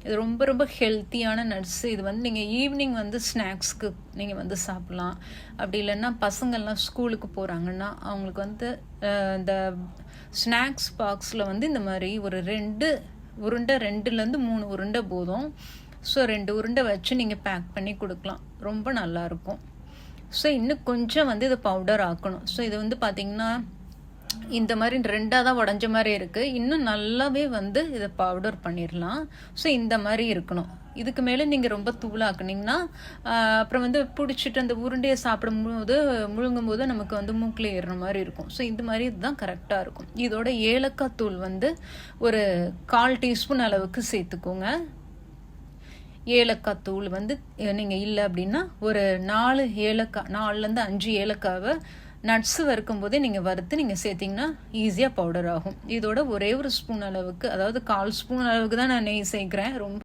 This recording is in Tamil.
இது ரொம்ப ரொம்ப ஹெல்த்தியான நட்ஸு. இது வந்து நீங்கள் ஈவினிங் வந்து ஸ்நாக்ஸ்க்கு நீங்கள் வந்து சாப்பிட்லாம். அப்படி இல்லைன்னா பசங்கள்லாம் ஸ்கூலுக்கு போகிறாங்கன்னா அவங்களுக்கு வந்து இந்த ஸ்நாக்ஸ் பாக்ஸில் வந்து இந்த மாதிரி ஒரு 2 உருண்டை, 2லேருந்து 3 உருண்டை போதும். ஸோ 2 உருண்டை வச்சு நீங்கள் பேக் பண்ணி கொடுக்கலாம். ரொம்ப நல்லாயிருக்கும். ஸோ இன்னும் கொஞ்சம் வந்து இதை பவுடர் ஆக்கணும். ஸோ இது வந்து பார்த்திங்கன்னா இந்த மாதிரி 2ஆக தான் உடஞ்ச மாதிரி இருக்குது. இன்னும் நல்லாவே வந்து இதை பவுடர் பண்ணிடலாம். ஸோ இந்த மாதிரி இருக்கணும். இதுக்கு மேலே நீங்கள் ரொம்ப தூளாக்குனீங்கன்னா அப்புறம் வந்து பிடிச்சிட்டு அந்த உருண்டையை சாப்பிடும்போது முழுங்கும்போது நமக்கு வந்து மூக்கில் ஏறுற மாதிரி இருக்கும். ஸோ இந்த மாதிரி இதுதான் கரெக்டாக இருக்கும். இதோட ஏலக்காய் தூள் வந்து ஒரு 1/4 டீஸ்பூன் அளவுக்கு சேர்த்துக்கோங்க. ஏலக்காய் தூள் வந்து நீங்கள் இல்லை அப்படின்னா ஒரு 4 ஏலக்காய், 4லேருந்து 5 ஏலக்காவை நட்ஸு வறுக்கும் போதே நீங்கள் வறுத்து நீங்கள் சேர்த்திங்கன்னா ஈஸியாக பவுடர் ஆகும். இதோட ஒரே ஒரு ஸ்பூன் அளவுக்கு, அதாவது 1/4 ஸ்பூன் அளவுக்கு தான் நான் நெய் சேர்க்குறேன். ரொம்ப